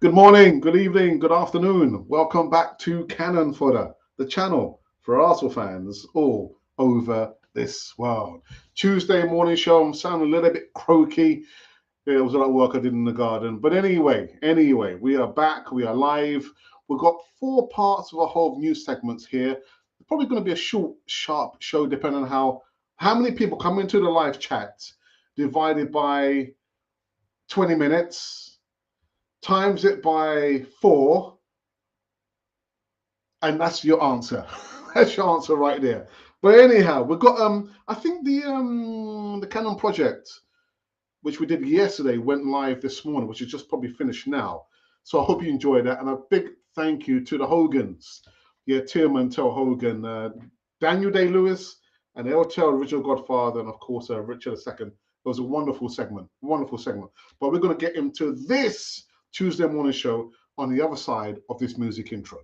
Good morning, good evening, good afternoon. Welcome back to Cannon Fodder, the channel for Arsenal fans all over this world. Tuesday morning show. I'm sounding a little bit croaky. Yeah, it was a lot of work I did in the garden. But anyway, we are back. We are live. We've got 4 parts of a whole news segments here. It's probably going to be a short, sharp show, depending on how many people come into the live chat, divided by 20 minutes. Times it by 4, and that's your answer. That's your answer right there. But anyhow, we've got I think the Canon project, which we did yesterday, went live this morning, which is just probably finished now. So I hope you enjoyed that, and a big thank you to the Hogans. Yeah, Tierney, Hogan, Daniel Day-Lewis, and LTL Original Godfather, and of course Richard II. It was a wonderful segment, But we're going to get into this Tuesday morning show on the other side of this music intro.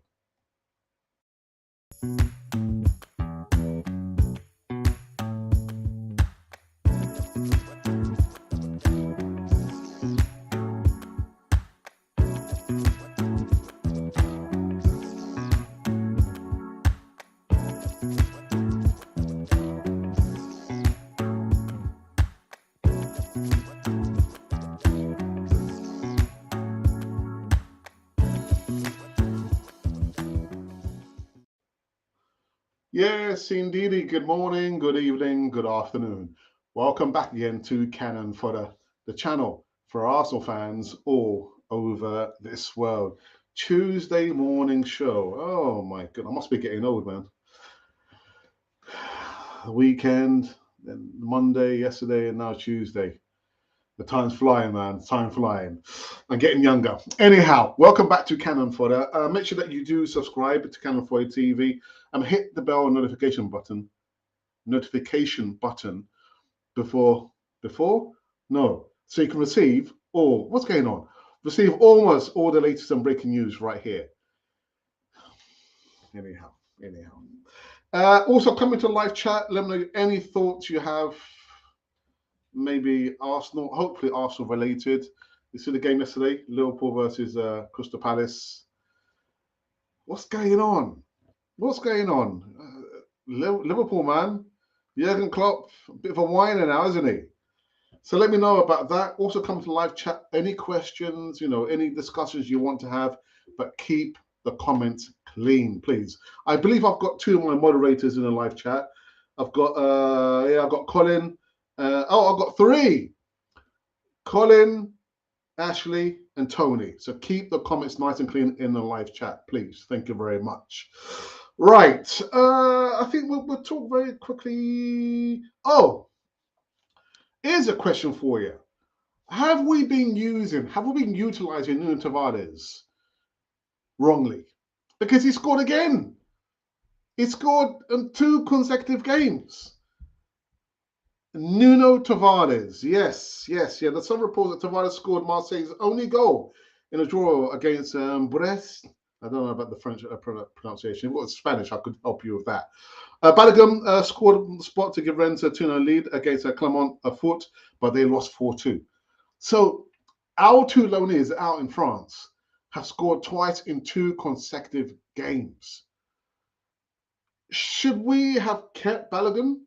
Yes, indeedy. Good morning, good evening, good afternoon. Welcome back again to Cannon Fodder, the channel for Arsenal fans all over this world. Tuesday morning show. Oh my God, I must be getting old, man. The weekend, then Monday, yesterday, and now Tuesday. The time's flying, man. Time flying. I'm getting younger. Anyhow, welcome back to Cannon Fodder. Make sure that you do subscribe to Cannon Fodder TV and hit the bell notification button before no, so you can receive what's going on. Receive almost all the latest and breaking news right here. Anyhow. Also coming to live chat. Let me know any thoughts you have. Maybe Arsenal, hopefully Arsenal related. You see the game yesterday, Liverpool versus Crystal Palace. What's going on? Liverpool, man. Jurgen Klopp, a bit of a whiner now, isn't he? So let me know about that. Also come to live chat. Any questions, any discussions you want to have, but keep the comments clean, please. I believe I've got 2 of my moderators in the live chat. I've got I've got Colin. I've got 3. Colin, Ashley, and Tony. So keep the comments nice and clean in the live chat, please. Thank you very much. Right. I think we'll talk very quickly. Oh, here's a question for you. Have we been utilizing Nuno Tavares wrongly? Because he scored again. He scored in 2 consecutive games. Nuno Tavares, yes. There's some reports that Tavares scored Marseille's only goal in a draw against Brest. I don't know about the French pronunciation. If it was Spanish, I could help you with that. Balogun scored on the spot to give Rennes a 2-0 lead against Clermont Foot, but they lost 4-2. So our 2 loanees out in France have scored twice in 2 consecutive games. Should we have kept Balogun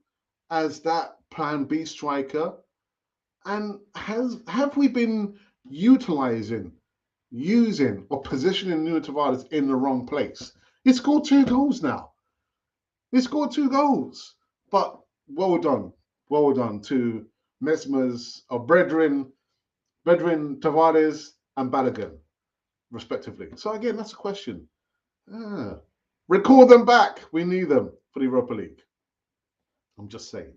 as that plan B striker? And have we been using or positioning Nuno Tavares in the wrong place? He scored 2 goals now. But well done to Mesmer's brethren Tavares and Balogun, respectively. So again, that's a question. Recall them back. We need them for the Europa League. I'm just saying.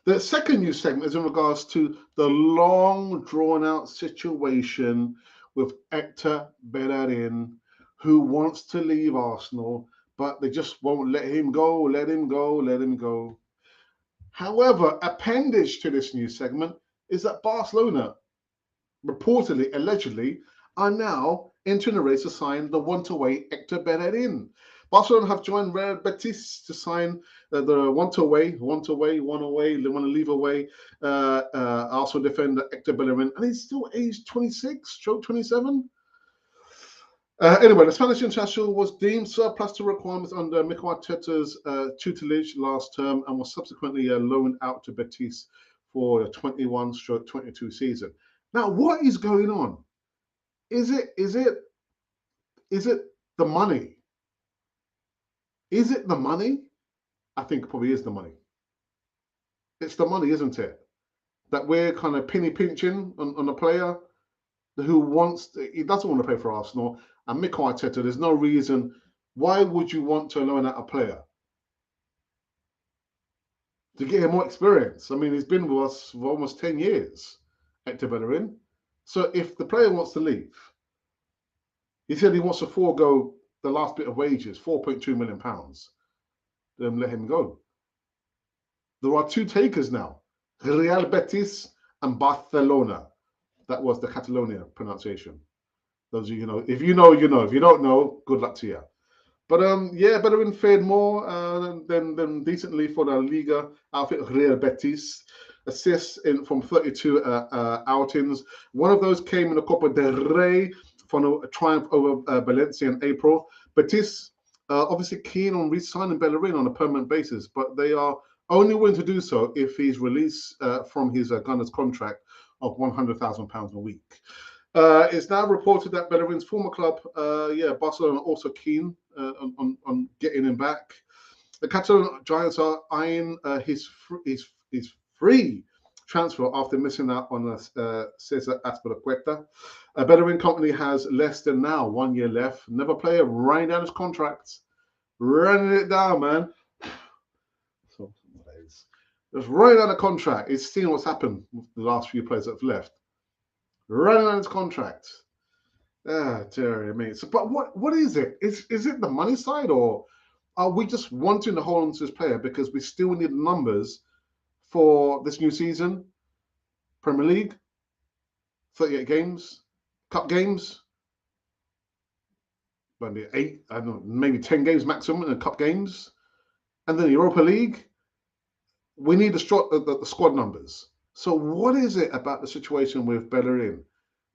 The second news segment is in regards to the long drawn-out situation with Hector Bellerin, who wants to leave Arsenal, but they just won't let him go. However, appendage to this news segment is that Barcelona, reportedly, allegedly, are now entering a race to sign the want-away Hector Bellerin. Barcelona have joined Real Betis to sign the want-away, they want to leave away Arsenal defender Hector Bellerin, and he's still aged 26, stroke 27. Anyway, the Spanish international was deemed surplus to requirements under Mikel Arteta's tutelage last term and was subsequently loaned out to Betis for the 21/22 season. Now, what is going on? Is it the money? Is it the money? I think it probably is the money. It's the money, isn't it? That we're kind of penny pinching on a player who he doesn't want to play for Arsenal. And Mikel Arteta, there's no reason. Why would you want to loan out a player? To get him more experience. I mean, he's been with us for almost 10 years, Hector Bellerin. So if the player wants to leave, he said he wants to forego the last bit of wages, £4.2 million, then let him go. There are two takers now, Real Betis and Barcelona. That was the Catalonia pronunciation. Those of you know, if you know, you know. If you don't know, good luck to you. But yeah, Bellerin fared more than decently for the Liga outfit Real Betis. Assists from 32 outings. One of those came in the Copa del Rey for a triumph over Valencia in April. Betis obviously keen on re-signing Bellerin on a permanent basis, but they are only willing to do so if he's released from his Gunners contract of £100,000 a week. It's now reported that Bellerin's former club, Barcelona, are also keen on getting him back. The Catalan Giants are eyeing his free transfer after missing out on Cesar Azpilicueta. Bellerin company has less than now 1 year left. Never player running down his contract, running it down, man. So, just running down the contract. It's seen what's happened with the last few players that have left. Running on his contract. Terry, I mean, so, but what is it? Is it the money side, or are we just wanting to hold on to this player because we still need numbers for this new season? Premier League, 38 games, cup games, maybe 8, I don't know, maybe 10 games maximum in the cup games, and then Europa League. We need the squad numbers. So what is it about the situation with Bellerin?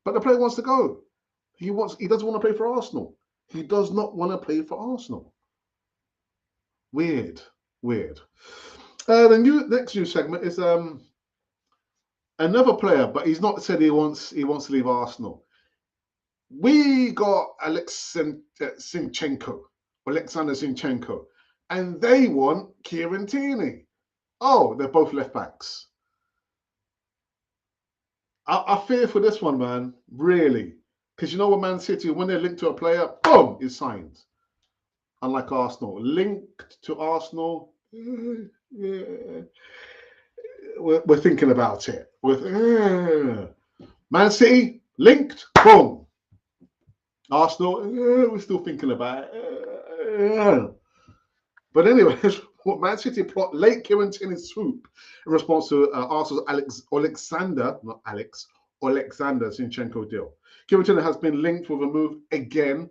But the player wants to go. He doesn't want to play for Arsenal. He does not want to play for Arsenal. Weird. The next news segment is another player, but he's not said he wants to leave Arsenal. We got Alexander Zinchenko, and they want Kieran Tierney. Oh, they're both left backs. I fear for this one, man, really. Because you know what, Man City, when they're linked to a player, boom, is signed. Unlike Arsenal. Linked to Arsenal, yeah. We're thinking about it. Man City, linked, boom. Arsenal, we're still thinking about it. But anyway, what Man City plot late Kieran Tierney swoop in response to Arsenal's Alexander Zinchenko deal. Kieran Tierney has been linked with a move again.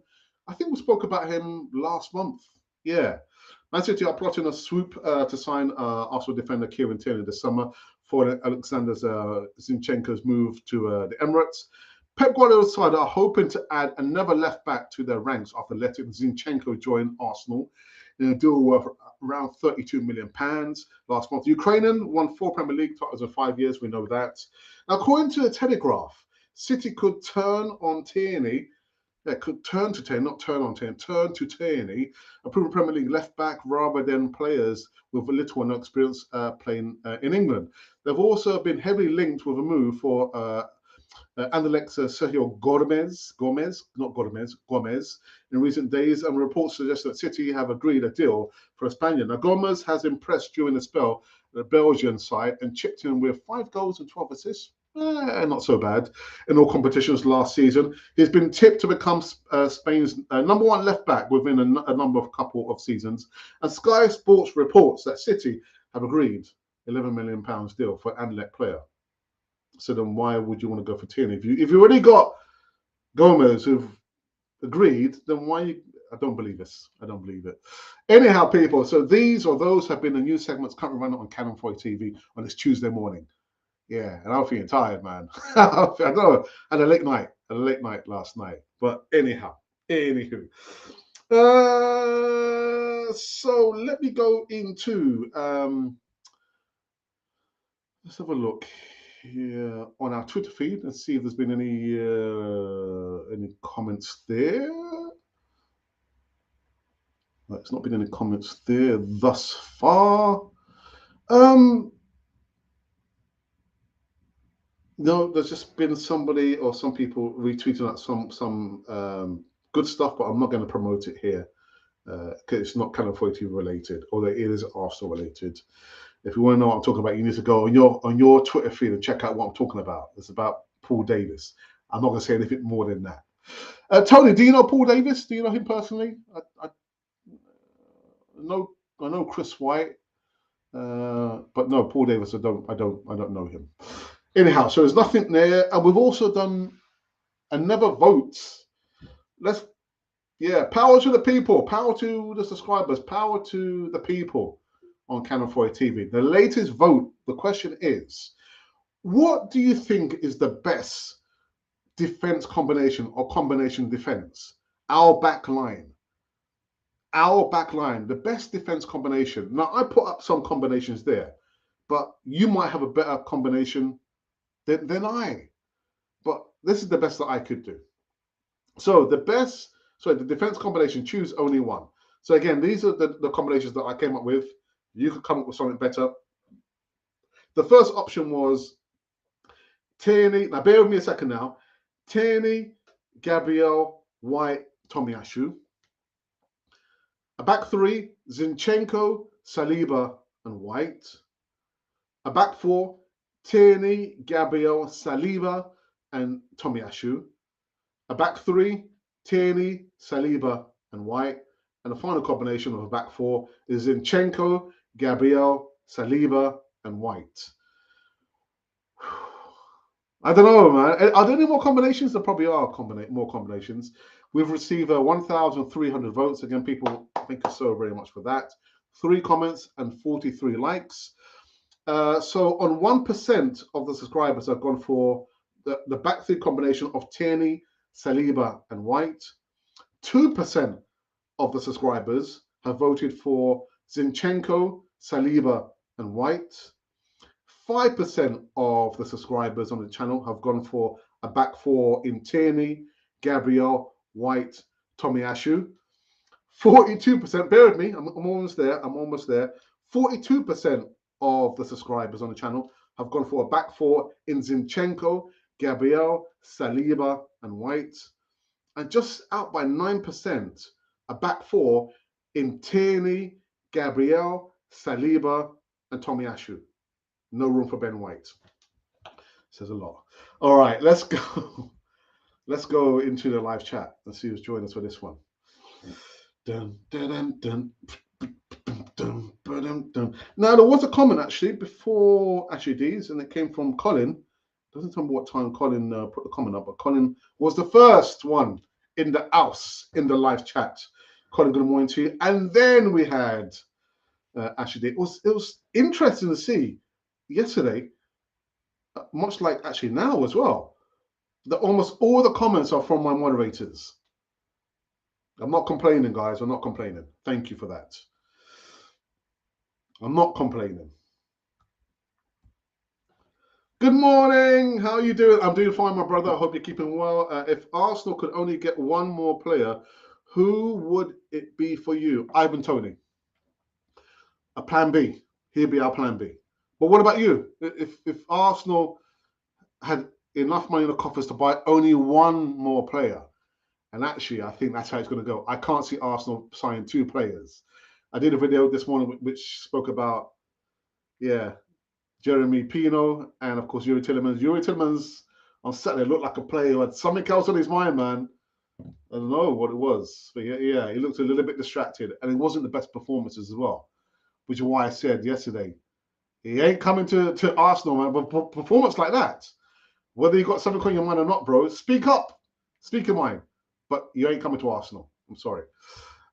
I think we spoke about him last month. Yeah. Man City are plotting a swoop to sign Arsenal defender Kieran Tierney this summer for Alexander Zinchenko's move to the Emirates. Pep Guardiola's side are hoping to add another left back to their ranks after letting Zinchenko join Arsenal in a deal worth around £32 million last month. Ukrainian won 4 Premier League titles in 5 years. We know that. Now, according to the Telegraph, City could turn on Tierney. Turn to Tierney, a proven Premier League left back rather than players with little or no experience playing in England. They've also been heavily linked with a move for Anderlecht's Sergio Gomez in recent days, and reports suggest that City have agreed a deal for a Spaniard. Now, Gomez has impressed during the spell at the Belgian side and chipped in with 5 goals and 12 assists. Not so bad in all competitions last season. He's been tipped to become Spain's number 1 left back within a couple of seasons. And Sky Sports reports that City have agreed £11 million deal for an Anderlecht player. So then why would you want to go for Tierney? If you already got Gomez who've agreed, then why I don't believe this. I don't believe it. Anyhow, people, so these or those have been the news segments currently running on Cannon 4 TV on this Tuesday morning. Yeah, and I'm feeling tired, man. I don't know. I had a late night last night. But anyhow, Anywho. So let me go into let's have a look here on our Twitter feed and see if there's been any comments there. There's not been any comments there thus far. No, there's just been somebody or some people retweeting out some good stuff, but I'm not going to promote it here because it's not kind of TV related, although it is Arsenal related. If you want to know what I'm talking about, you need to go on your Twitter feed and check out what I'm talking about. It's about Paul Davis. I'm not going to say anything more than that. Tony, do you know Paul Davis? Do you know him personally? I know Chris White, but no, Paul Davis. I don't know him. Anyhow, so there's nothing there, and we've also done another vote. Power to the people, power to the subscribers, power to the people on Cannon 4 TV. The latest vote, the question is, what do you think is the best defense combination or combination defense? Our back line, the best defense combination. Now, I put up some combinations there, but you might have a better combination than I. But this is the best that I could do. So the defense combination, choose only one. So again, these are the combinations that I came up with. You could come up with something better. The first option was Tierney. Now, bear with me a second now. Tierney, Gabriel, White, Tomiyasu. A back three, Zinchenko, Saliba, and White. A back four, Tierney, Gabriel, Saliba, and Tomiyasu. A back three, Tierney, Saliba, and White. And the final combination of a back four is Zinchenko, Gabriel, Saliba, and White. I don't know, man. Are there any more combinations? There probably are more combinations. We've received 1,300 votes. Again, people, thank you so very much for that. 3 comments and 43 likes. So on 1% of the subscribers have gone for the back three combination of Tierney, Saliba, and White. 2% of the subscribers have voted for Zinchenko, Saliba, and White. 5% of the subscribers on the channel have gone for a back four in Tierney, Gabriel, White, Tomiyasu. 42%, bear with me, I'm almost there, 42% of the subscribers on the channel have gone for a back four in Zinchenko, Gabriel, Saliba, and White. And just out by 9%, a back four in Tierney, Gabriel, Saliba, and Tomiyasu. No room for Ben White. Says a lot. All right, let's go. Let's go into the live chat and see who's joining us for this one. Dun, dun, dun, dun, dun, dun. Now, there was a comment actually before these, and it came from Colin. Doesn't tell me what time Colin put the comment up, but Colin was the first one in the house in the live chat. Colin, good morning to you. And then we had Ashley D. It was interesting to see yesterday, much like actually now as well, that almost all the comments are from my moderators. I'm not complaining, guys. I'm not complaining. Thank you for that. I'm not complaining. Good morning. How are you doing? I'm doing fine, my brother. I hope you're keeping well. If Arsenal could only get one more player, who would it be for you? Ivan Toney. A plan B. He'd be our plan B. But what about you? If Arsenal had enough money in the coffers to buy only one more player, and actually I think that's how it's going to go. I can't see Arsenal signing 2 players. I did a video this morning which spoke about, Yeremy Pino and of course YOURI TIELEMANS. YOURI TIELEMANS on Saturday looked like a player who had something else on his mind, man. I don't know what it was, but yeah, he looked a little bit distracted, and it wasn't the best performances as well, which is why I said yesterday, he ain't coming to Arsenal, man. But performance like that, whether you got something on your mind or not, bro, speak up, speak your mind. But you ain't coming to Arsenal. I'm sorry.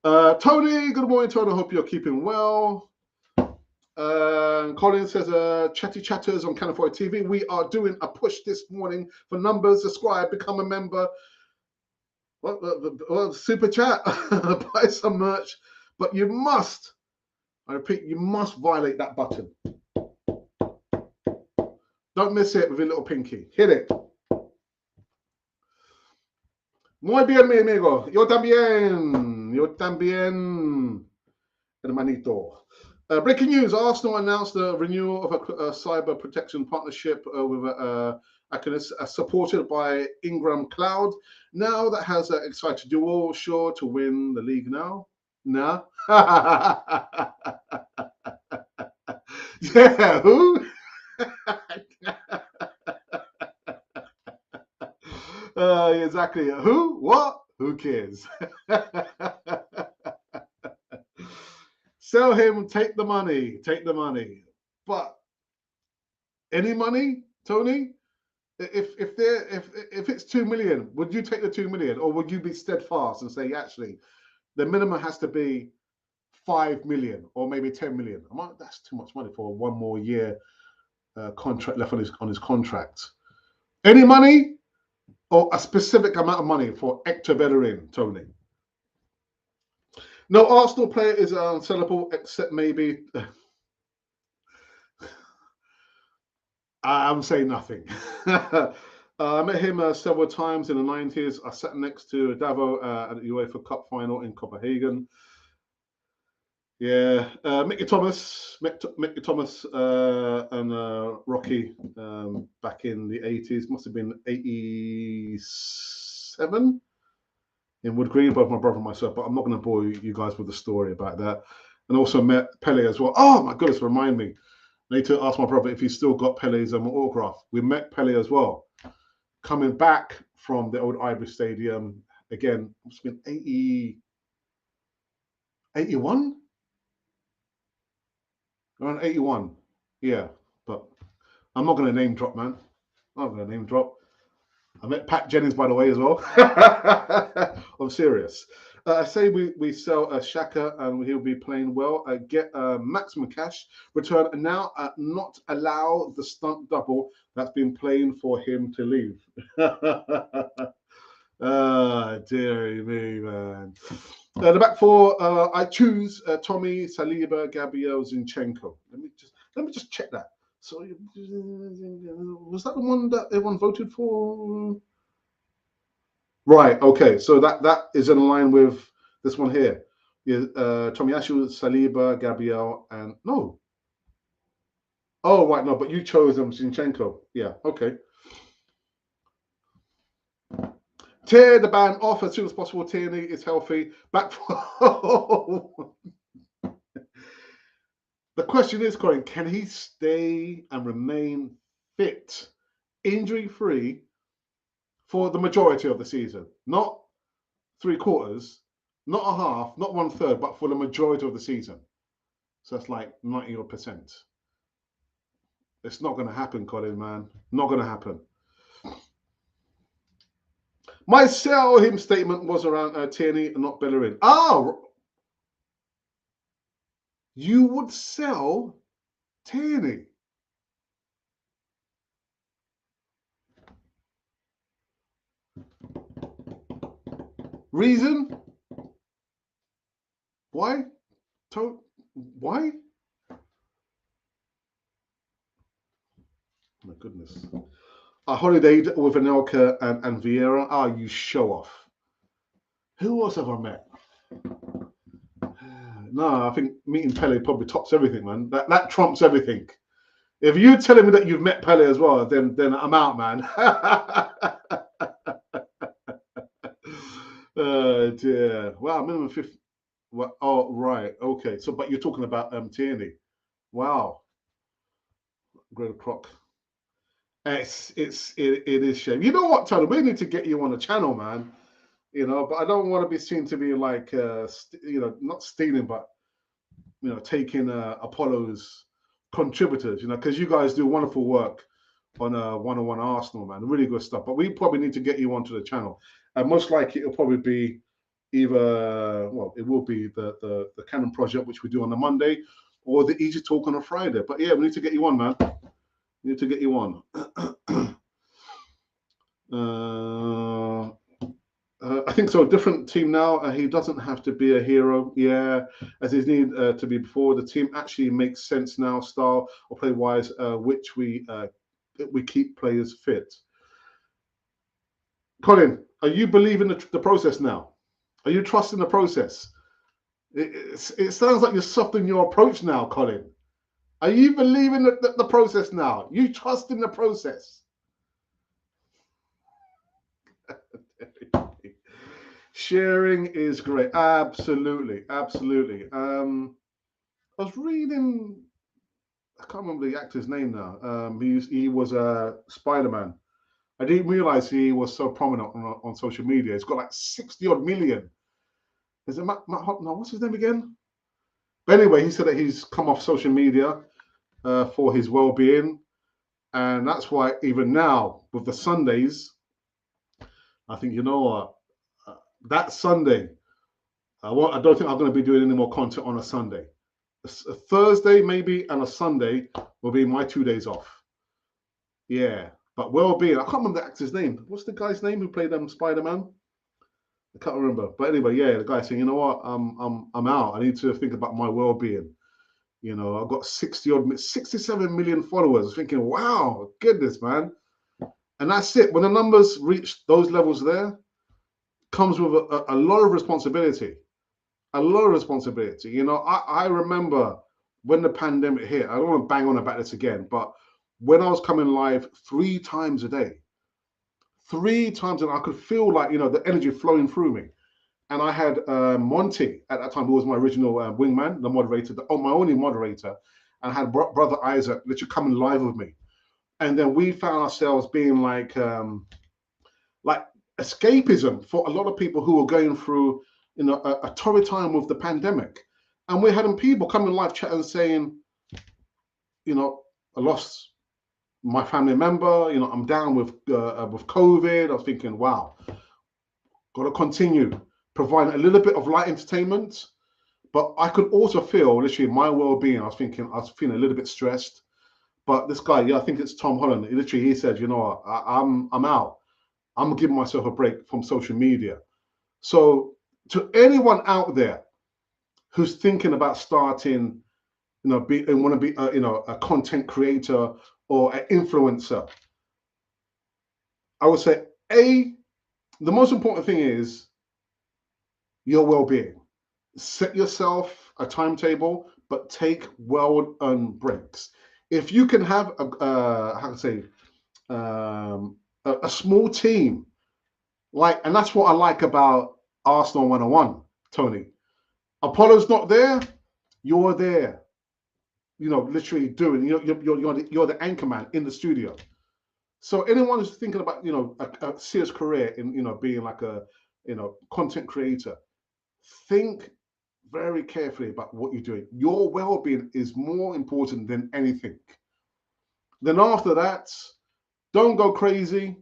Tony, good morning, Tony. I hope you're keeping well. Colin says, chatty chatters on Cannon 4 TV. We are doing a push this morning for numbers. Subscribe, become a member. Well, super chat, buy some merch, but you must, I repeat, you must violate that button. Don't miss it with your little pinky. Hit it. Muy bien, mi amigo. Yo también. Yo también, hermanito. Breaking news: Arsenal announced the renewal of a cyber protection partnership with supported by Ingram Cloud. Now that has excited you all, sure to win the league now. Nah. Yeah, who? Exactly. Who? What? Who cares? Sell him, take the money, take the money. But any money, Tony? If it's 2 million, would you take the 2 million, or would you be steadfast and say actually the minimum has to be 5 million or maybe 10 million? That's too much money for 1 more year contract left on his contract. Any money or a specific amount of money for Hector Bellerin, Tony? No Arsenal player is unsellable except maybe. I'm saying nothing. I met him several times in the 90s. I sat next to Davo at the UEFA Cup final in Copenhagen. Yeah, Mickey Thomas, and Rocky back in the 80s. Must have been 87 in Wood Green, both my brother and myself. But I'm not going to bore you guys with the story about that. And also met Pele as well. Oh my goodness, remind me. I need to ask my brother if he's still got Pele's autograph. We met Pele as well. Coming back from the old Ivory Stadium, again, it's been 81? Around 81. Yeah, but I'm not going to name drop, man. I'm not going to name drop. I met Pat Jennings, by the way, as well. I'm serious. I say we sell Shaka and he'll be playing well. Get maximum cash return and now not allow the stunt double that's been playing for him to leave. Dearie me, man. The back four, I choose Tommy, Saliba, Gabriel, Zinchenko. Let me just check that. So was that the one that everyone voted for? Right. Okay. So that is in line with this one here. Yeah, Tomiyasu, Saliba, Gabriel, and no. Oh, right. No, but you chose Zinchenko. Yeah. Okay. Tear the ban off as soon as possible. Tierney is healthy. Back for. The question is, Corin, can he stay and remain fit, injury-free for the majority of the season? Not 3/4, not a half, not 1/3, but for the majority of the season. So that's like 90%. It's not going to happen, Colin, man. Not going to happen. My sell him statement was around Tierney and not Bellerin. Oh, you would sell Tierney? Reason? Why? Why? My goodness. I holidayed with Anelka and Vieira. Ah, you show off. Who else have I met? No, I think meeting Pele probably tops everything, man. That trumps everything. If you're telling me that you've met Pele as well, then I'm out, man. Dear. Wow, minimum 50. Well, oh, right. Okay. So, but you're talking about Tierney. Wow. Great Croc. It is shame. You know what, Tony? We need to get you on the channel, man. You know, but I don't want to be seen to be like, not stealing, but taking Apollo's contributors. Because you guys do wonderful work on 101 Arsenal, man. Really good stuff. But we probably need to get you onto the channel, and most likely it'll probably be either it will be the Canon project, which we do on a Monday, or the Easy Talk on a Friday. But yeah, we need to get you on, man. We need to get you on. I think so. Different team now. He doesn't have to be a hero, yeah, as he's needed to be before. The team actually makes sense now, style or play wise, which we keep players fit. Colin, are you believing the process now? Are you trusting the process? It sounds like you're softening your approach now, Colin. Are you believing the process now? You trust in the process? Sharing is great. Absolutely, absolutely. I was reading. I can't remember the actor's name now. He was Spider-Man. I didn't realize he was so prominent on social media. He's got like 60 odd million. Is it Matt no, what's his name again? But anyway, he said that he's come off social media for his well-being, and that's why even now with the Sundays, I think you know what, that Sunday, I don't think I'm going to be doing any more content on a Sunday. A Thursday maybe and a Sunday will be my 2 days off. Yeah, but well-being. I can't remember the actor's name. What's the guy's name who played Spider-Man? I can't remember. But anyway, yeah, the guy saying, you know what, I'm out. I need to think about my well-being. You know, I've got 67 million followers. I was thinking, wow, goodness, man. And that's it. When the numbers reach those levels there, comes with a lot of responsibility. A lot of responsibility. You know, I remember when the pandemic hit, I don't want to bang on about this again, but when I was coming live 3 times a day, 3 times, and I could feel like, you know, the energy flowing through me. And I had Monty at that time, who was my original wingman, the moderator, my only moderator, and I had brother Isaac literally coming live with me. And then we found ourselves being like escapism for a lot of people who were going through, you know, a torrid time with the pandemic. And we're having people coming live chat and saying, you know, I lost my family member, you know, I'm down with COVID. I was thinking, wow, got to continue providing a little bit of light entertainment, but I could also feel literally my well-being. I was feeling a little bit stressed. But this guy, yeah, I think it's Tom Holland. He said, you know, I'm out. I'm giving myself a break from social media. So to anyone out there who's thinking about starting, you know, want to be, you know, a content creator or an influencer, I would say, the most important thing is your well-being. Set yourself a timetable, but take well-earned breaks. If you can have a small team, like, and that's what I like about Arsenal 101, Tony. Apollo's not there, you're there. You know, literally doing. You're the anchor man in the studio. So anyone who's thinking about, you know, a serious career in, you know, being like a, you know, content creator, think very carefully about what you're doing. Your well-being is more important than anything. Then after that, don't go crazy,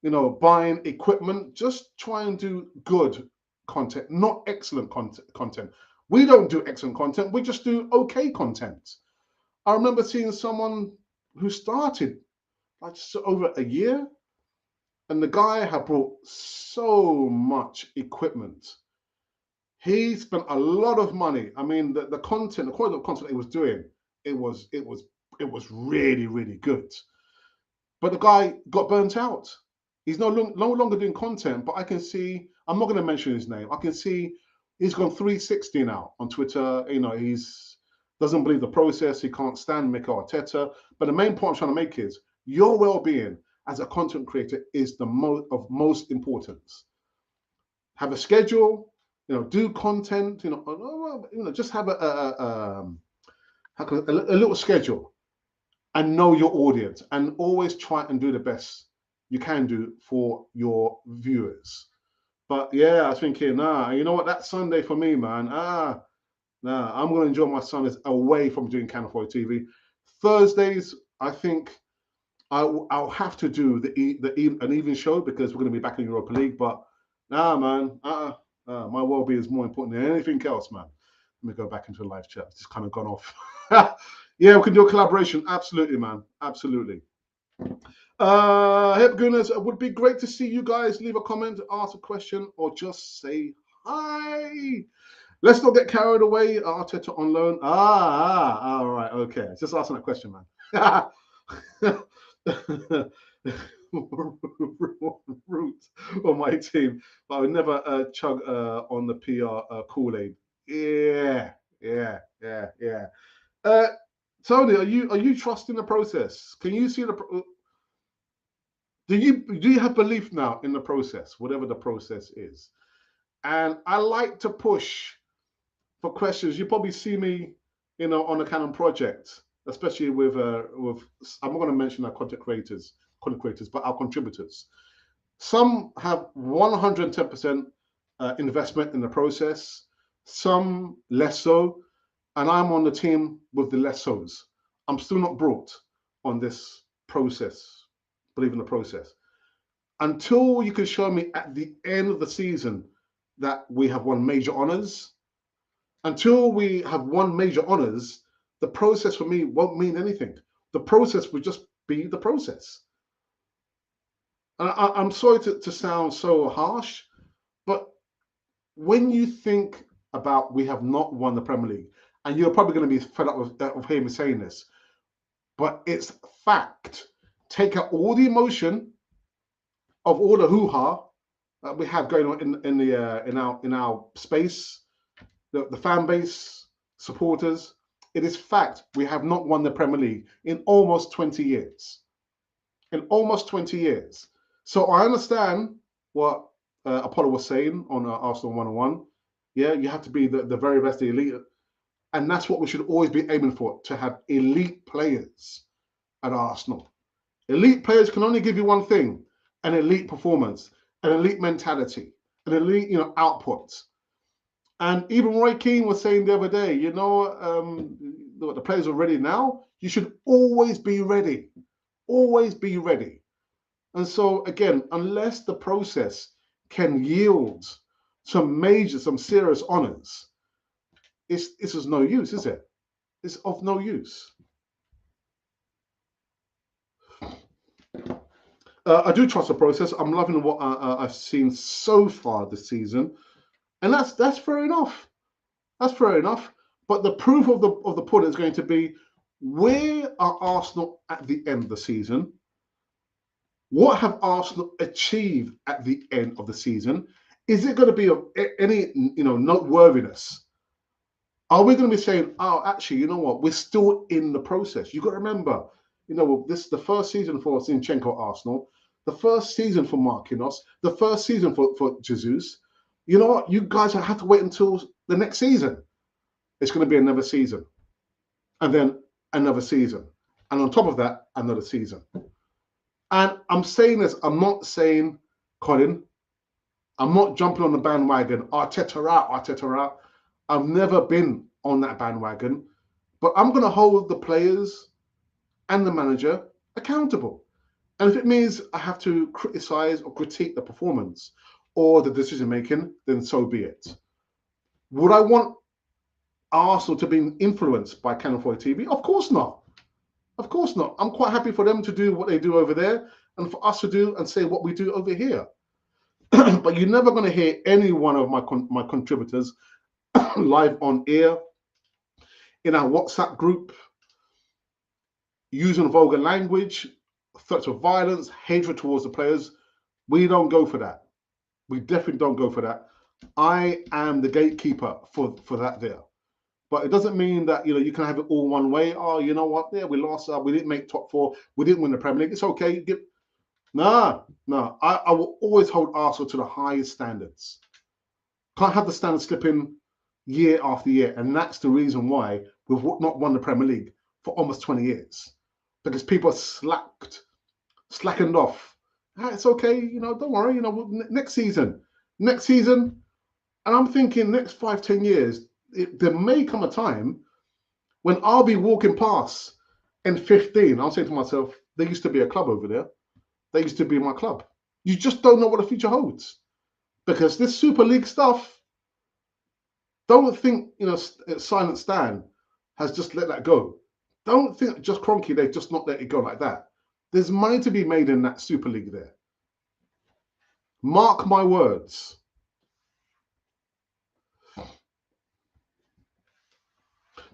you know, buying equipment. Just try and do good content, not excellent content. We don't do excellent content. We just do okay content. I remember seeing someone who started like just over a year, and the guy had brought so much equipment. He spent a lot of money. I mean, the content, the quality of content he was doing, it was really, really good. But the guy got burnt out. He's no longer doing content, but I can see, I'm not going to mention his name. I can see he's gone 360 now on Twitter. You know, he's doesn't believe the process. He can't stand MIKEL ARTETA. But the main point I'm trying to make is your well-being as a content creator is the most importance. Have a schedule, you know, do content, you know, just have a little schedule and know your audience, and always try and do the best you can do for your viewers. But yeah, I was thinking, nah, you know what, that Sunday for me, man, nah, I'm going to enjoy my Sundays away from doing Canafoy TV. Thursdays, I think I'll have to do an evening show because we're going to be back in Europa League. But nah, man, my well-being is more important than anything else, man. Let me go back into the live chat. It's just kind of gone off. Yeah, we can do a collaboration. Absolutely, man. Absolutely. Hip Gooners, it would be great to see you guys. Leave a comment, ask a question, or just say hi. Let's not get carried away. Arteta on loan. All right, okay. Just asking that question, man. Root on my team, but I would never chug on the PR Kool-Aid. Yeah. Tony, are you trusting the process? Can you see the? Do you have belief now in the process, whatever the process is? And I like to push for questions. You probably see me, on the Canon project, especially with I'm not going to mention our content creators, but our contributors. Some have 110% investment in the process, some less so, and I'm on the team with the less so's. I'm still not brought on this process, believe in the process. Until you can show me at the end of the season that we have won major honors, until we have won major honors, the process for me won't mean anything. The process would just be the process. And I'm sorry to sound so harsh, but when you think about we have not won the Premier League, and you're probably going to be fed up of hearing me saying this, but it's fact. Take out all the emotion of all the hoo-ha that we have going on in our space, the fan base, supporters. It is fact we have not won the Premier League in almost 20 years. In almost 20 years. So I understand what Apollo was saying on Arsenal 101. Yeah, you have to be the very best, the elite. And that's what we should always be aiming for, to have elite players at Arsenal. Elite players can only give you one thing: an elite performance, an elite mentality, an elite, output. And even Roy Keane was saying the other day, the players are ready now. You should always be ready. Always be ready. And so, again, unless the process can yield some serious honors, it's of no use, is it? It's of no use. I do trust the process. I'm loving what I've seen so far this season, and that's fair enough. That's fair enough. But the proof of the pudding is going to be, where are Arsenal at the end of the season? What have Arsenal achieved at the end of the season? Is it going to be of any noteworthiness? Are we going to be saying, oh, actually, you know what? We're still in the process. You've got to remember, this is the first season for Zinchenko Arsenal, the first season for Marquinhos, the first season for Jesus. You know what? You guys have to wait until the next season. It's going to be another season. And then another season. And on top of that, another season. And I'm saying this, I'm not saying, Colin, I'm not jumping on the bandwagon, Arteta out. I've never been on that bandwagon, but I'm going to hold the players and the manager accountable. And if it means I have to criticize or critique the performance or the decision making, then so be it. Would I want Arsenal to be influenced by Canon TV? Of course not. Of course not. I'm quite happy for them to do what they do over there and for us to do and say what we do over here. But you're never going to hear any one of my contributors live on air, in our WhatsApp group, using vulgar language, threats of violence, hatred towards the players. We don't go for that. We definitely don't go for that. I am the gatekeeper for that there. But it doesn't mean that you can have it all one way. Oh, you know what? Yeah, we lost. We didn't make top four. We didn't win the Premier League. It's okay. No. I will always hold Arsenal to the highest standards. Can't have the standards slipping year after year, and that's the reason why we've not won the Premier League for almost 20 years, because people slackened off. It's okay. Don't worry. Next season, and I'm thinking next 5-10 years. There may come a time when I'll be walking past in 15. I'll say to myself, there used to be a club over there. They used to be my club. You just don't know what the future holds. Because this Super League stuff, don't think, Silent Stan has just let that go. Don't think just Kroenke, they've just not let it go like that. There's money to be made in that Super League there. Mark my words.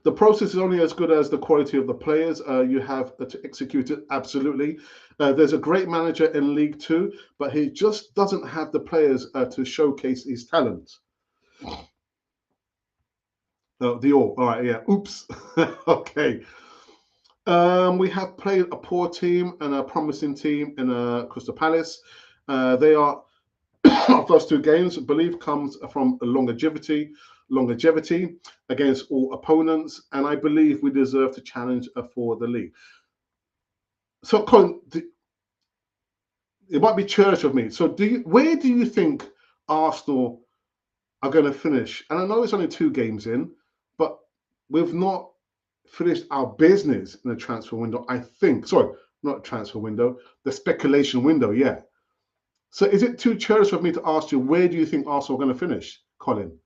The process is only as good as the quality of the players you have to execute it. Absolutely. There's a great manager in League Two, but he just doesn't have the players to showcase his talent. All right, yeah. Oops. Okay. We have played a poor team and a promising team in Crystal Palace. They are our first two games, I believe, comes from longevity against all opponents, and I believe we deserve to challenge for the league. So, Colin, it might be church of me. So, where do you think Arsenal are going to finish? And I know it's only 2 games in, but we've not finished our business in the transfer window. I think, sorry, not transfer window, the speculation window. Yeah. So, is it too church of me to ask you, where do you think Arsenal are going to finish, Colin,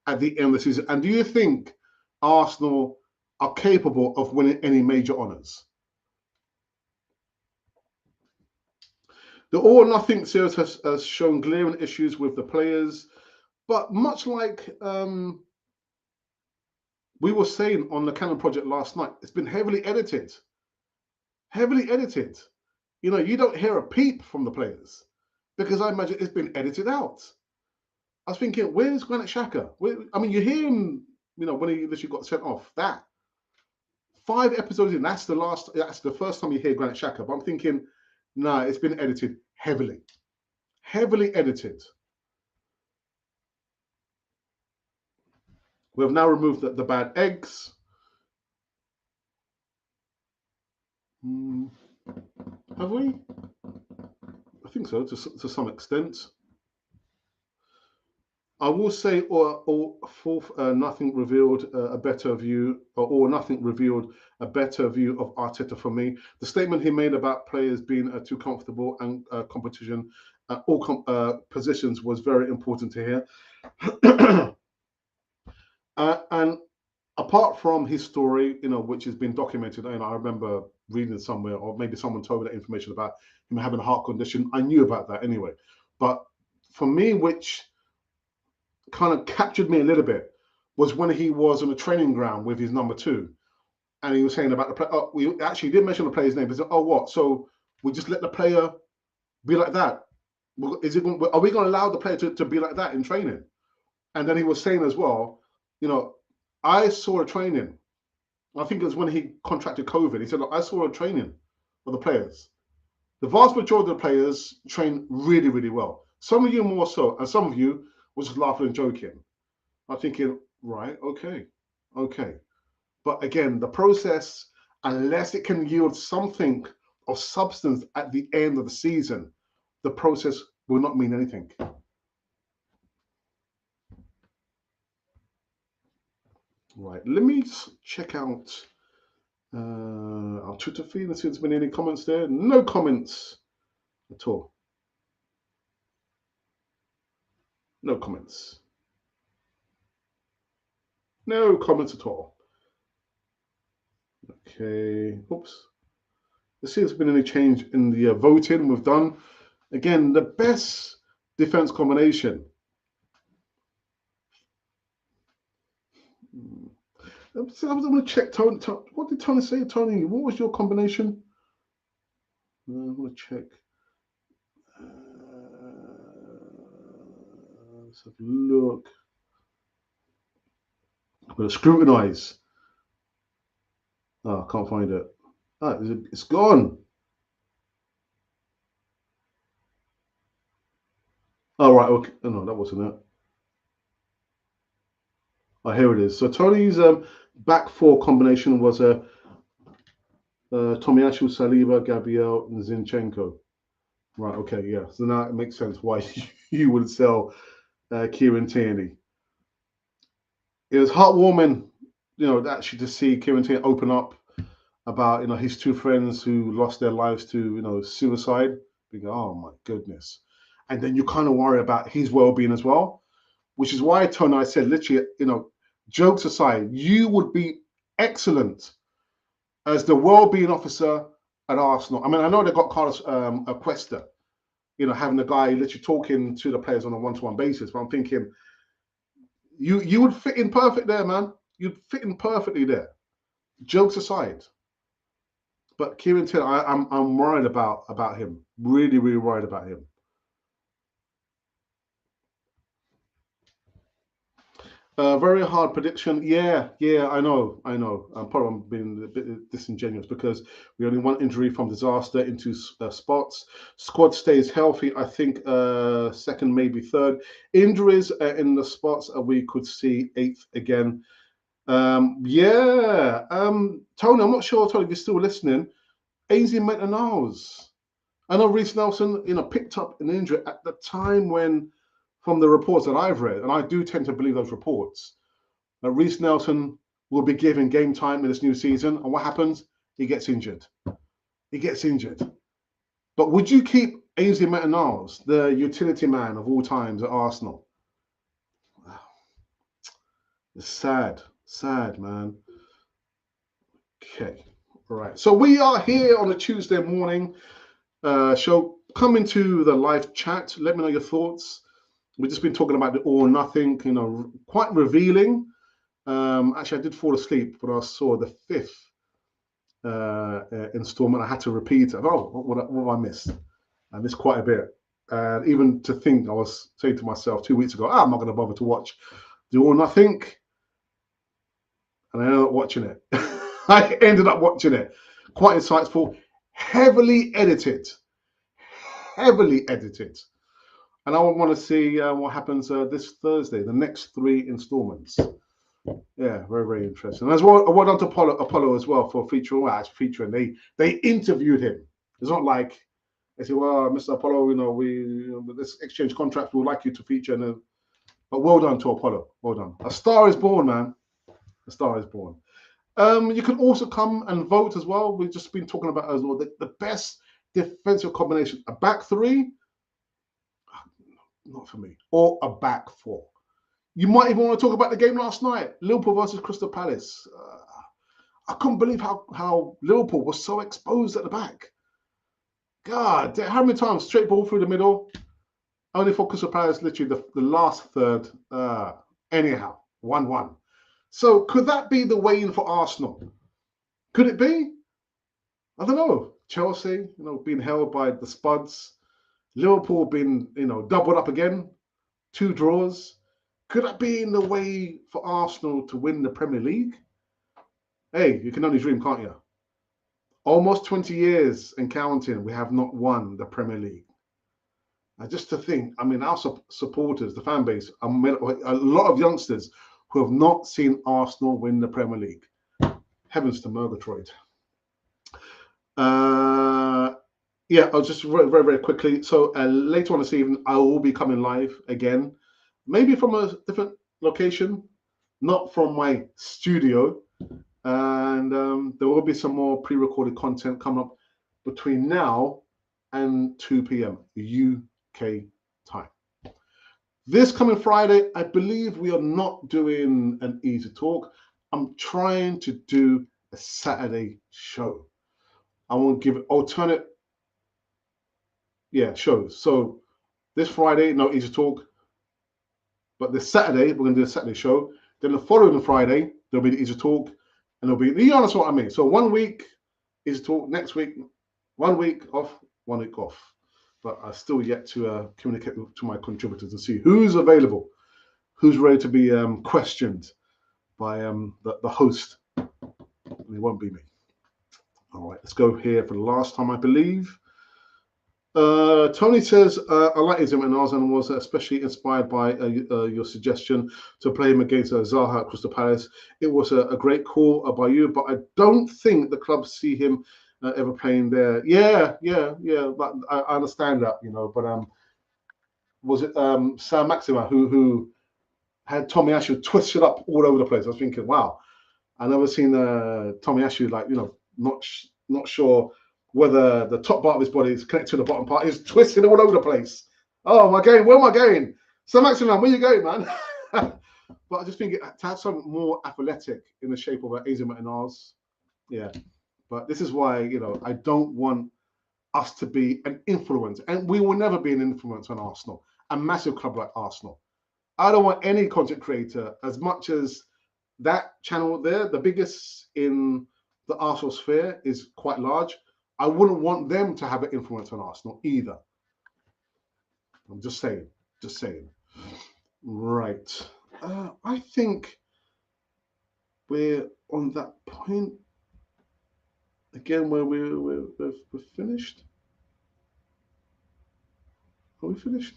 at the end of the season? And do you think Arsenal are capable of winning any major honours? The all or nothing series has shown glaring issues with the players, but much like we were saying on the Canon project last night, it's been heavily edited. Heavily edited. You know, you don't hear a peep from the players because I imagine it's been edited out. I was thinking, where's Granit Xhaka? I mean, you hear him, you know, when he literally got sent off. That 5 episodes in, that's the first time you hear Granit Xhaka. But I'm thinking, no, it's been edited heavily. Heavily edited. We have now removed the bad eggs. Have we? I think so, to some extent. I will say, nothing revealed a better view, or nothing revealed a better view of Arteta for me. The statement he made about players being too comfortable and competition, all positions was very important to hear. And apart from his story, you know, which has been documented, and I remember reading somewhere, or maybe someone told me that information about him having a heart condition. I knew about that anyway. But for me, which kind of captured me a little bit, was when he was on a training ground with his number 2, and he was saying about the player. Oh, we actually did mention the player's name. He said, "Oh, what? So we just let the player be like that? Are we going to allow the player to be like that in training?" And then he was saying as well, you know, I saw a training. I think it was when he contracted COVID. He said, "Look, I saw a training of the players. The vast majority of the players train really, really well. Some of you more so, and some of you was just laughing and joking." I'm thinking, right, okay. But again, the process, unless it can yield something of substance at the end of the season, the process will not mean anything. Right, let me check out our Twitter feed and see if there's been any comments there. No comments at all. No comments. No comments at all. Okay, oops. Let's see if there's been any change in the voting we've done. Again, the best defense combination. I was going to check Tony. What did Tony say, Tony? What was your combination? I'm going to check. Let's have a look. I'm going to scrutinize. Oh, I can't find it. Ah, it's gone. Oh, right. Okay. Oh, no, that wasn't it. Oh, here it is. So Tony's back 4 combination was a Tomiyasu, Saliba, Gabriel, and Zinchenko. Right. Okay. Yeah. So now it makes sense why you would sell Kieran Tierney. It was heartwarming, you know, actually to see Kieran Tierney open up about, you know, his 2 friends who lost their lives to, you know, suicide. You go, oh my goodness. And then you kind of worry about his well-being as well, which is why, Tony, I said literally, you know, jokes aside, you would be excellent as the well-being officer at Arsenal. I mean, I know they got Carlos Cuesta, you know, having the guy literally talking to the players on a one-to-one basis. But I'm thinking, you would fit in perfect there, man. You'd fit in perfectly there. Jokes aside, but Kieran Tierney, I'm worried about him. Really, really worried about him. Very hard prediction. Yeah, I know. I'm probably being a bit disingenuous because we only one injury from disaster into spots. Squad stays healthy. I think second, maybe third. Injuries in the spots, we could see eighth again. Yeah. Tony, I'm not sure, Tony, if you're still listening. AZ Metanals. I know Reece Nelson, you know, picked up an injury at the time when, from the reports that I've read, and I do tend to believe those reports, that Reece Nelson will be given game time in this new season. And what happens? He gets injured. He gets injured. But would you keep AZ Metanals, the utility man of all times at Arsenal? It's sad, man. Okay, all right. So we are here on a Tuesday morning show. Come into the live chat. Let me know your thoughts. We've just been talking about the all or nothing, you know, quite revealing. Actually, I did fall asleep when I saw the fifth installment. I had to repeat it. Oh, what have I missed? I missed quite a bit. And even to think, I was saying to myself 2 weeks ago, I'm not going to bother to watch the all or nothing. And I ended up watching it. I ended up watching it. Quite insightful. Heavily edited. And I want to see what happens this Thursday, the next 3 installments. Yeah, very, very interesting. As well, well done to Apollo as well for featuring. They interviewed him. It's not like they say, well, Mr. Apollo, you know, with this exchange contract, we would like you to feature. But well done to Apollo. Well done. A star is born, man. A star is born. You can also come and vote as well. We've just been talking about as well the best defensive combination: a back three, not for me, or a back four. You might even want to talk about the game last night, Liverpool versus Crystal Palace. I couldn't believe how Liverpool was so exposed at the back. God, how many times straight ball through the middle? Only for Crystal Palace, literally the last third. Anyhow, 1-1. So could that be the way in for Arsenal? Could it be? I don't know. Chelsea, you know, being held by the Spuds. Liverpool being, you know, doubled up again. 2 draws. Could that be in the way for Arsenal to win the Premier League? Hey, you can only dream, can't you? Almost 20 years and counting, we have not won the Premier League. Just to think, I mean, our supporters, the fan base, a lot of youngsters who have not seen Arsenal win the Premier League. Heavens to Murgatroyd. Yeah, I'll just very, very quickly. So later on this evening, I will be coming live again, maybe from a different location, not from my studio. And there will be some more pre-recorded content coming up between now and 2 p.m. UK time. This coming Friday, I believe we are not doing an easy talk. I'm trying to do a Saturday show. I want to give alternate, shows. So this Friday, no easy talk. But this Saturday, we're going to do a Saturday show. Then the following Friday, there'll be the easy talk. And there'll be, you understand what I mean? So 1 week easy talk, next week, 1 week off, 1 week off. But I still yet to communicate to my contributors and see who's available, who's ready to be questioned by the host. And it won't be me. All right, let's go here for the last time, I believe. Tony says, I like his Metanals and was especially inspired by your suggestion to play him against Zaha at Crystal Palace. It was a great call by you, but I don't think the club see him ever playing there. Yeah. But I understand that, you know. But was it Sam Maxima who had Tommy Ashley twisted up all over the place? I was thinking, wow, I've never seen Tommy Ashley, like, you know, not sure whether the top part of his body is connected to the bottom part. He's twisting all over the place. Oh, my game, where am I going? Sam Maxima, where you going, man? But I just think to have something more athletic in the shape of an AZ Metanals, yeah, But this is why, you know, I don't want us to be an influence, and we will never be an influence on Arsenal, a massive club like Arsenal. I don't want any content creator, as much as that channel there, the biggest in the Arsenal sphere, is quite large. I wouldn't want them to have an influence on Arsenal either. I'm just saying, just saying. Right. I think we're on that point again where we're finished. Are we finished?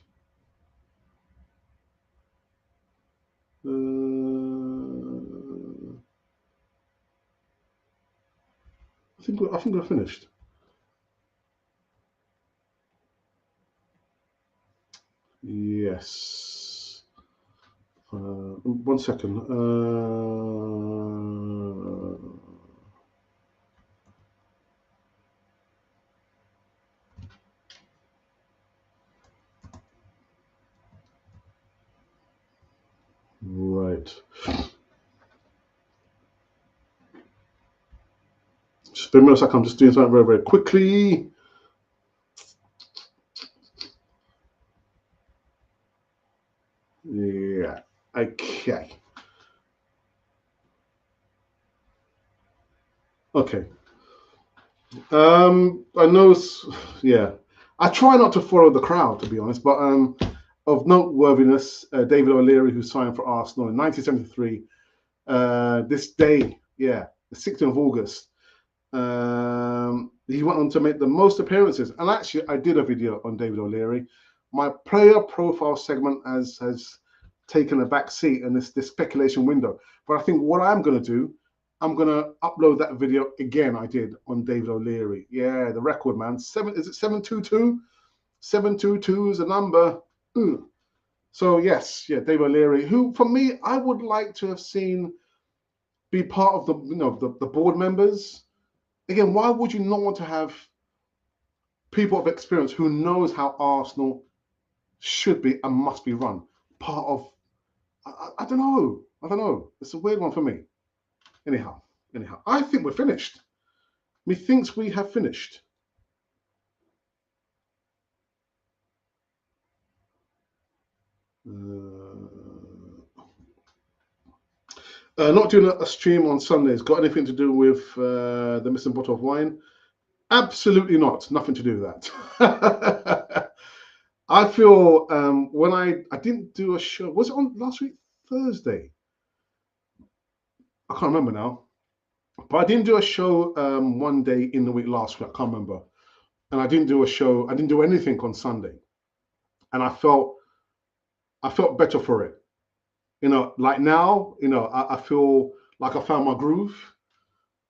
I think we're finished. Yes. 1 second. Right. Just a second. I'm just doing something very, very quickly. Yeah. Okay. Okay. I know. Yeah. I try not to follow the crowd, to be honest, but of noteworthiness, David O'Leary, who signed for Arsenal in 1973. This day, yeah, the 16th of August, he went on to make the most appearances. And actually, I did a video on David O'Leary. My player profile segment has taken a back seat in this speculation window. But I think what I'm going to do, I'm going to upload that video again I did on David O'Leary. Yeah, the record, man. Is it 722? 722 is a number. Ooh. So, yes, yeah, David O'Leary, who, for me, I would like to have seen be part of the, you know, the board members. Again, why would you not want to have people of experience who knows how Arsenal should be and must be run? Part of, I don't know. I don't know. It's a weird one for me. Anyhow, I think we're finished. Methinks we have finished. Not doing a stream on Sundays. Got anything to do with the missing bottle of wine? Absolutely not. Nothing to do with that. I feel when I didn't do a show, was it on last week, Thursday? I can't remember now. But I didn't do a show one day in the week last week. I can't remember. And I didn't do a show. I didn't do anything on Sunday. And I felt better for it. You know, like now, you know, I feel like I found my groove.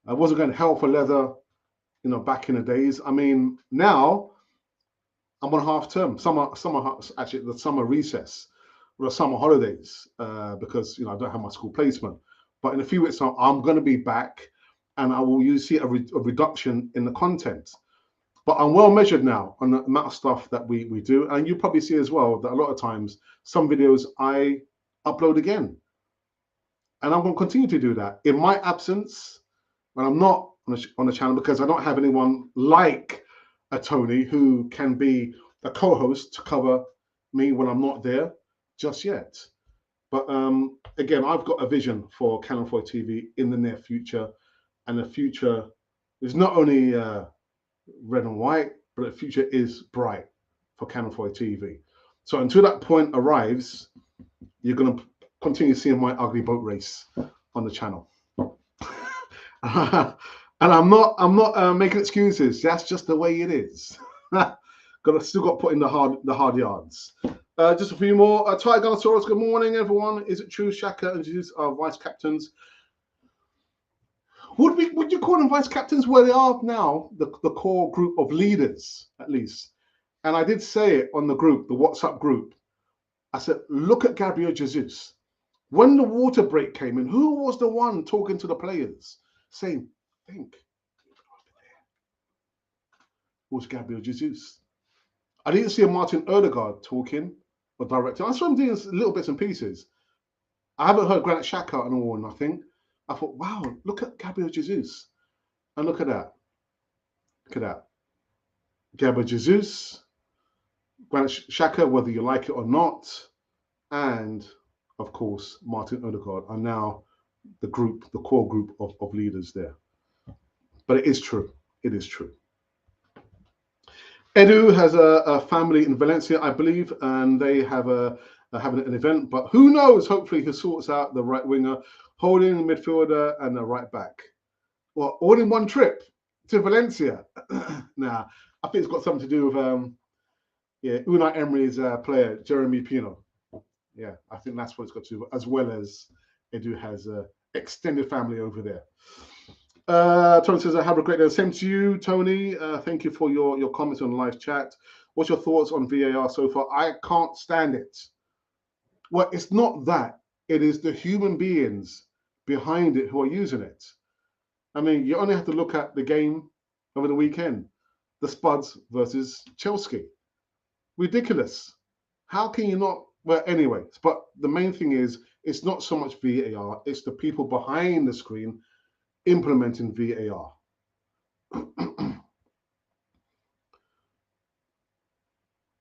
I wasn't going hell for leather, you know, back in the days. I mean, now I'm on half term, actually the summer recess, or the summer holidays, because, you know, I don't have my school placement. But in a few weeks time, I'm going to be back, and I will see a reduction in the content. But I'm well measured now on the amount of stuff that we do, and you probably see as well that a lot of times some videos I upload again, and I'm going to continue to do that in my absence when I'm not on the channel, because I don't have anyone like a Tony who can be a co-host to cover me when I'm not there just yet. But again, I've got a vision for Canal 4 TV in the near future, and the future is not only red and white, but the future is bright for Canal 4 TV. So until that point arrives, you're going to continue seeing my ugly boat race on the channel. And I'm not making excuses. That's just the way it is. Still got put in the hard yards. Just a few more. Tigernosaurus, good morning, everyone. Is it true Shaka and Jesus are vice captains? Would you call them vice captains? Where they are now, the core group of leaders, at least. And I did say it on the group, the WhatsApp group. I said, look at Gabriel Jesus. When the water break came in, who was the one talking to the players, saying, think, it was Gabriel Jesus. I didn't see a Martin Odegaard talking or directing. I saw him doing little bits and pieces. I haven't heard Granit Xhaka and all or nothing. I thought, wow, look at Gabriel Jesus. And look at that. Look at that. Gabriel Jesus, Granit Xhaka, whether you like it or not, and of course Martin Odegaard are now the core group of leaders there. But it is true. It is true. Edu has a family in Valencia, I believe, and they have having an event. But who knows? Hopefully, he sorts out the right winger, holding the midfielder, and the right back. Well, all in one trip to Valencia. Nah, I think it's got something to do with Unai Emery's player, Yeremy Pino. Yeah, I think that's what it's got to do, as well as Edu has extended family over there. Tony says, have a great day. Same to you, Tony. Thank you for your comments on the live chat. What's your thoughts on VAR so far? I can't stand it. Well, it's not that. It is the human beings behind it who are using it. I mean, you only have to look at the game over the weekend. The Spuds versus Chelsea. Ridiculous. How can you not? Well, anyway, but the main thing is, it's not so much VAR. It's the people behind the screen implementing VAR.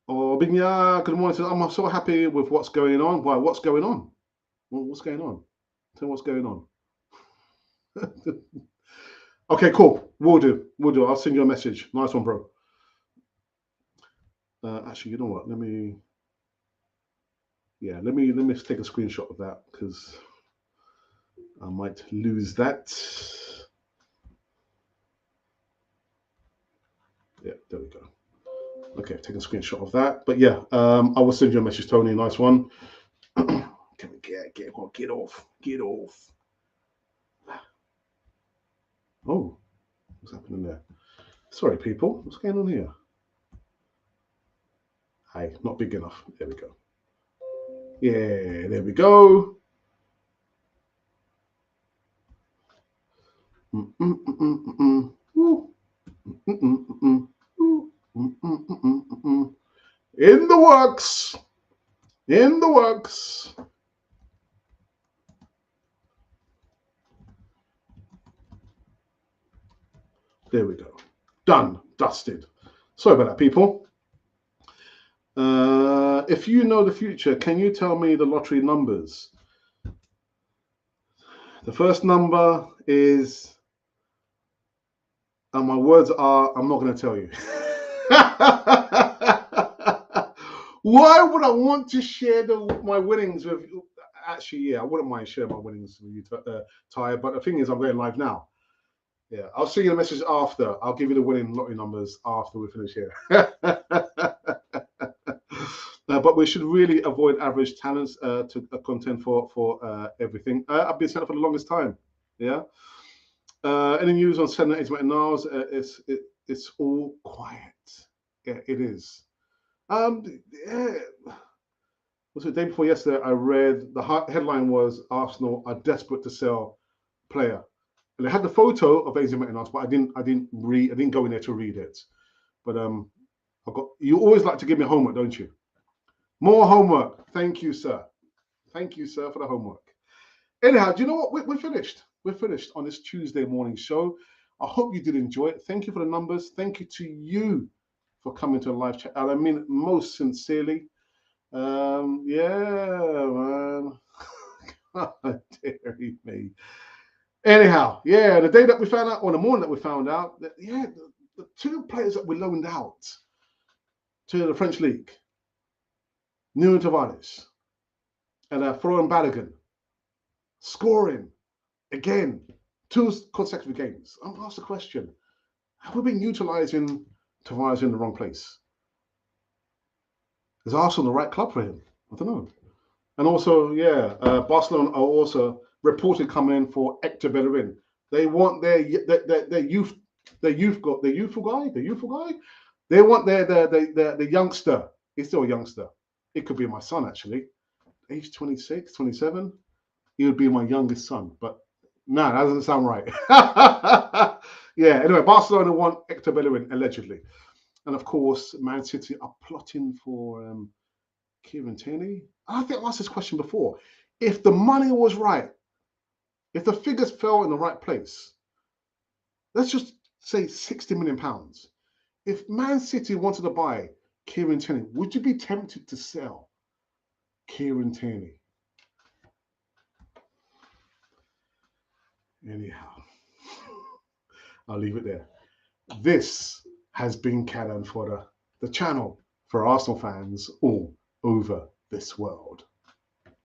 Oh, Binya, good morning. I'm so happy with what's going on. Why? What's going on? Well, what's going on? Tell me what's going on. Okay, cool. We'll do. I'll send you a message. Nice one, bro. Actually, you know what? Let me take a screenshot of that because I might lose that. Yeah, there we go. Okay, take a screenshot of that. But yeah, I will send you a message, Tony. Nice one. Can we get off? Get off. Oh, what's happening there? Sorry, people. What's going on here? Hey, not big enough. There we go. Yeah, there we go. In the works. In the works. There we go. Done. Dusted. Sorry about that, people. If you know the future, can you tell me the lottery numbers? The first number is, and my words are, I'm not going to tell you. Why would I want to share my winnings with? Actually, yeah, I wouldn't mind sharing my winnings with you, Ty. But the thing is, I'm going live now. Yeah, I'll see you the message after. I'll give you the winning lottery numbers after we finish here. But we should really avoid average talents to contend for everything. I've been saying it for the longest time. Yeah. Any news on 7 and 8 miles? It's all quiet. Yeah, it is. Yeah. Was it the day before yesterday? I read the headline was Arsenal are desperate to sell player, and they had the photo of AZ Martinez, but I didn't go in there to read it. But you always like to give me homework, don't you? More homework. Thank you, sir. Thank you, sir, for the homework. Anyhow, do you know what? We're finished. We're finished on this Tuesday morning show. I hope you did enjoy it. Thank you for the numbers. Thank you to you for coming to a live chat. And I mean it most sincerely. Yeah, man. God, dear me. Anyhow, yeah, the day that we found out, or the morning that we found out, that yeah, the two players that we loaned out to the French league, Nuno Tavares and Florian Balogun, scoring again, 2 consecutive games. I'm asked the question: have we been utilising Tavares in the wrong place? Is Arsenal the right club for him? I don't know. And also, yeah, Barcelona are also reported coming in for Hector Bellerin. They want their youthful guy. They want the youngster. He's still a youngster. It could be my son, actually. Age 26, 27. He would be my youngest son. But no, that doesn't sound right. Yeah, anyway, Barcelona want Hector Bellerin, allegedly. And of course, Man City are plotting for Kieran Tierney. I think I asked this question before. If the money was right, if the figures fell in the right place, let's just say £60 million. If Man City wanted to buy Kieran Tierney, would you be tempted to sell Kieran Tierney? Anyhow, I'll leave it there. This has been Kieran for the channel for Arsenal fans all over this world.